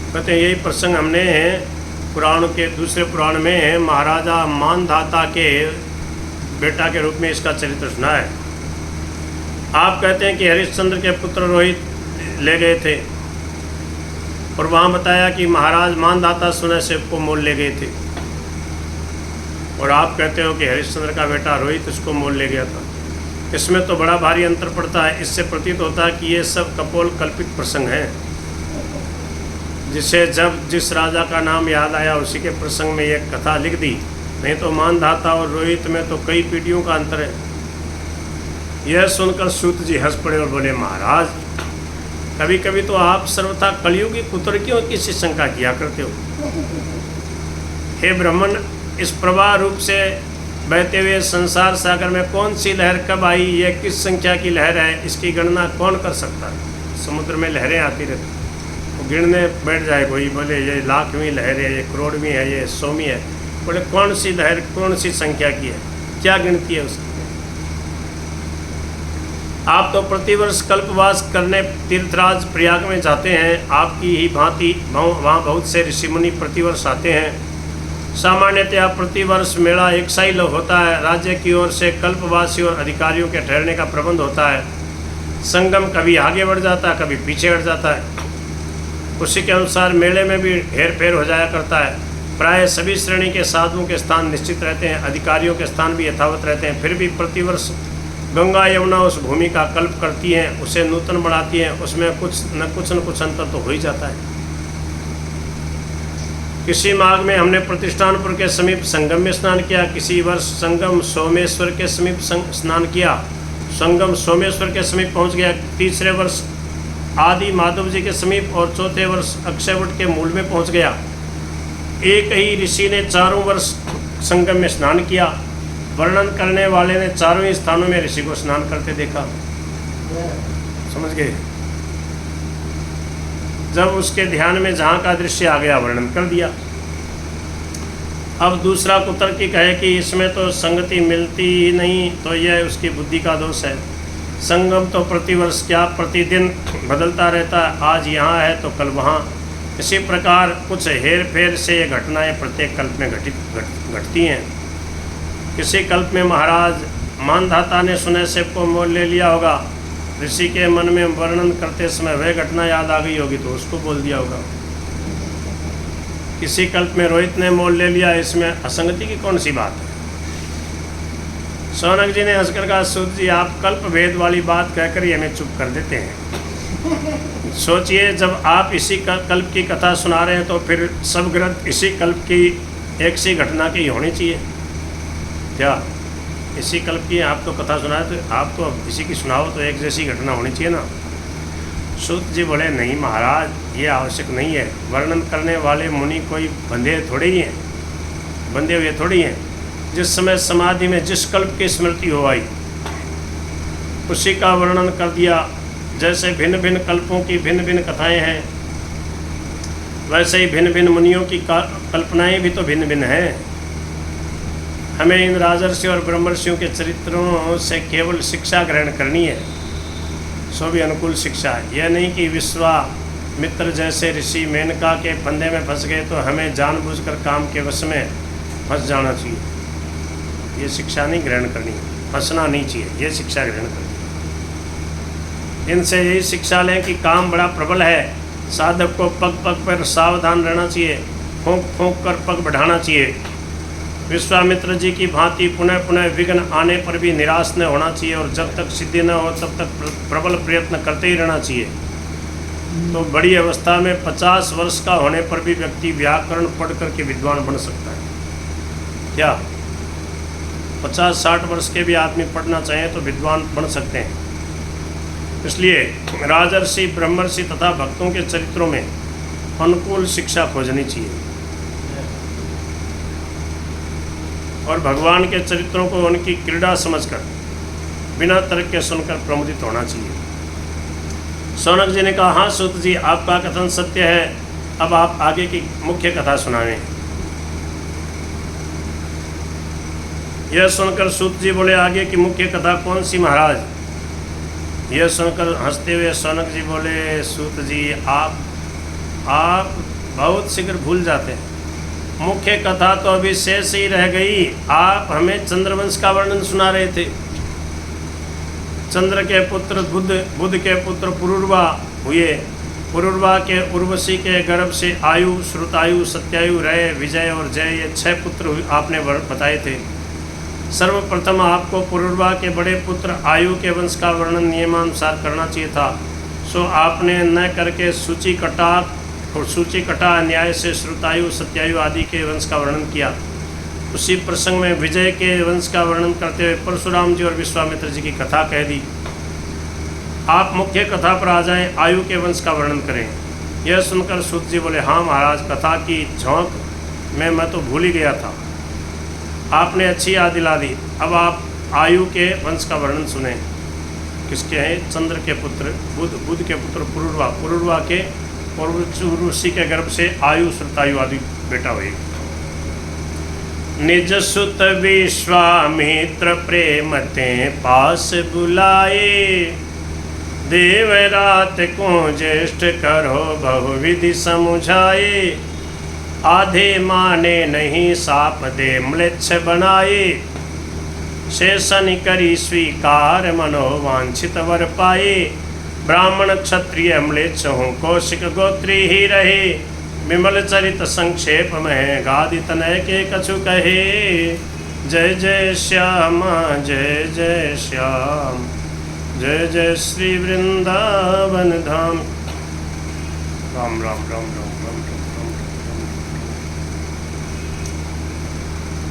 कहते हैं यही प्रसंग हमने पुराण के दूसरे पुराण में महाराजा मानधाता के बेटा के रूप में इसका चरित्र सुना है। आप कहते हैं कि हरिश्चंद्र के पुत्र रोहित ले गए थे और वहाँ बताया कि महाराज मानधाता सुने से को मोल ले गए थे, और आप कहते हो कि हरिश्चंद्र का बेटा रोहित उसको मोल ले गया था। इसमें तो बड़ा भारी अंतर पड़ता है। इससे प्रतीत होता है कि ये सब कपोल कल्पित प्रसंग हैं, जिसे जब जिस राजा का नाम याद आया उसी के प्रसंग में ये कथा लिख दी। नहीं तो मानधाता और रोहित में तो कई पीढ़ियों का अंतर है। यह सुनकर सूत जी हंस पड़े और बोले, महाराज कभी कभी तो आप सर्वथा कलयुगी पुत्र क्यों किसी शंका किया करते हो। हे ब्राह्मण, इस प्रवाह रूप से बहते हुए संसार सागर में कौन सी लहर कब आई, यह किस संख्या की लहर है, इसकी गणना कौन कर सकता है। समुद्र में लहरें आती रहती, वो गिनने बैठ जाए कोई, बोले ये लाखवीं लहर है, ये करोड़वीं है, ये सौवीं है। बोले कौन सी लहर कौन सी संख्या की है, क्या गिनती है उसकी। आप तो प्रतिवर्ष कल्पवास करने तीर्थराज प्रयाग में जाते हैं। आपकी ही भांति वहाँ बहुत से ऋषि मुनि प्रतिवर्ष आते हैं। सामान्यतया प्रतिवर्ष मेला एक सा ही होता है। राज्य की ओर से कल्पवासी और अधिकारियों के ठहरने का प्रबंध होता है। संगम कभी आगे बढ़ जाता है, कभी पीछे हट जाता है। उसी के अनुसार मेले में भी हेर फेर हो जाया करता है। प्राय सभी श्रेणी के साधुओं के स्थान निश्चित रहते हैं, अधिकारियों के स्थान भी यथावत रहते हैं। फिर भी प्रतिवर्ष गंगा यमुना उस भूमि का कल्प करती हैं, उसे नूतन बढ़ाती हैं। उसमें कुछ न कुछ अंतर तो हो ही जाता है। किसी माघ में हमने प्रतिष्ठानपुर के समीप संगम में स्नान किया, किसी वर्ष संगम सोमेश्वर के समीप स्नान किया, संगम सोमेश्वर के समीप पहुंच गया, तीसरे वर्ष आदि माधव जी के समीप और चौथे वर्ष अक्षयवट के मूल में पहुंच गया। एक ही ऋषि ने चारों वर्ष संगम में स्नान किया। वर्णन करने वाले ने चारों ही स्थानों में ऋषि को स्नान करते देखा। समझ गए। जब उसके ध्यान में जहाँ का दृश्य आ गया वर्णन कर दिया। अब दूसरा कुतर्की कहे कि इसमें तो संगति मिलती ही नहीं, तो यह उसकी बुद्धि का दोष है। संगम तो प्रतिवर्ष क्या प्रतिदिन बदलता रहता है, आज यहाँ है तो कल वहाँ। इसी प्रकार कुछ हेर फेर से ये घटनाएं प्रत्येक कल्प में घटती हैं। किसी कल्प में महाराज मानधाता ने सुने से को मोल ले लिया होगा। ऋषि के मन में वर्णन करते समय वह घटना याद आ गई होगी तो उसको बोल दिया होगा। किसी कल्प में रोहित ने मोल ले लिया, इसमें असंगति की कौन सी बात है। शौनक जी ने हंसकर कहा, सूत जी आप कल्प भेद वाली बात कहकर ही हमें चुप कर देते हैं। सोचिए, जब आप इसी कल्प की कथा सुना रहे हैं तो फिर सब ग्रंथ इसी कल्प की एक सी घटना की होनी चाहिए क्या। इसी कल्प की आप तो कथा सुनाए तो आप तो इसी की सुनाओ तो एक जैसी घटना होनी चाहिए ना। सूत जी बोले, नहीं महाराज, ये आवश्यक नहीं है। वर्णन करने वाले मुनि कोई बंधे थोड़े ही हैं, बंधे हुए थोड़ी हैं। जिस समय समाधि में जिस कल्प की स्मृति हो आई उसी का वर्णन कर दिया। जैसे भिन्न भिन्न कल्पों की भिन्न भिन्न कथाएं हैं, वैसे ही भिन्न भिन्न मुनियों की कल्पनाएं भी तो भिन्न भिन्न हैं। हमें इन राजर्षि और ब्रह्मर्षियों के चरित्रों से केवल शिक्षा ग्रहण करनी है, सो भी अनुकूल शिक्षा है। यह नहीं कि विश्वामित्र जैसे ऋषि मेनका के फंदे में फंस गए तो हमें जानबूझकर काम के वश में फंस जाना चाहिए। ये शिक्षा नहीं ग्रहण करनी है, फंसना नहीं चाहिए, ये शिक्षा ग्रहण करनी है। इनसे यही शिक्षा लें कि काम बड़ा प्रबल है, साधक को पग पग पर सावधान रहना चाहिए, फूंक फूंक कर पग बढ़ाना चाहिए। विश्वामित्र जी की भांति पुनः पुनः विघ्न आने पर भी निराश न होना चाहिए और जब तक सिद्धि न हो तब तक प्रबल प्रयत्न करते ही रहना चाहिए। तो बड़ी अवस्था में 50 वर्ष का होने पर भी व्यक्ति व्याकरण पढ़ करके विद्वान बन सकता है क्या। 50-60 वर्ष के भी आदमी पढ़ना चाहें तो विद्वान बन सकते हैं। इसलिए राजर्षि, ब्रह्मर्षि तथा भक्तों के चरित्रों में अनुकूल शिक्षा खोजनी चाहिए और भगवान के चरित्रों को उनकी क्रीड़ा समझकर बिना तर्क के सुनकर प्रमुदित होना चाहिए। शौनक जी ने कहा, हाँ सूत जी, आपका कथन सत्य है। अब आप आगे की मुख्य कथा सुनाएं। यह सुनकर सूत जी बोले, आगे की मुख्य कथा कौन सी महाराज। यह सुनकर हंसते हुए शौनक जी बोले, सूत जी आप बहुत शीघ्र भूल जाते हैं। मुख्य कथा तो अभी शेष ही रह गई। आप हमें चंद्रवंश का वर्णन सुना रहे थे। चंद्र के पुत्र बुध के पुत्र पुरुरवा हुए। पुरुरवा के उर्वशी के गर्भ से आयु, श्रुतायु, सत्यायु, रय, विजय और जय, ये 6 पुत्र आपने बताए थे। सर्वप्रथम आपको पुरुरवा के बड़े पुत्र आयु के वंश का वर्णन नियमानुसार करना चाहिए था, सो आपने न करके सूची कटा न्याय से श्रुतायु, सत्यायु आदि के वंश का वर्णन किया। उसी प्रसंग में विजय के वंश का वर्णन करते हुए परशुराम जी और विश्वामित्र जी की कथा कह दी। आप मुख्य कथा पर आ जाएं, आयु के वंश का वर्णन करें। यह सुनकर सूत जी बोले, हाँ महाराज, कथा की झोंक में मैं तो भूल ही गया था, आपने अच्छी याद दिला दी। अब आप आयु के वंश का वर्णन सुने। किसके हैं? चंद्र के पुत्र बुध के पुत्र पुरुरवा के और उर्वशी के गर्भ से आयु, श्रुतायु आदि बेटा हुए। निज सुत विश्वामित्र प्रेम ते पास बुलाए, देव रात को ज्येष्ठ करो बहुविधि समुझाए, आधे माने नहीं साप दे म्लेच्छ बनाए, शेषन करी स्वीकार मनोवांछित वर पाए, ब्राह्मण क्षत्रिय म्लेच्छ हूँ कौशिक गोत्री ही रहे, विमल चरित संक्षेप में गादि तनय के कछु कहे, जय जय श्याम जय जय श्याम, जय जय श्री वृंदावन धाम। राम राम राम राम।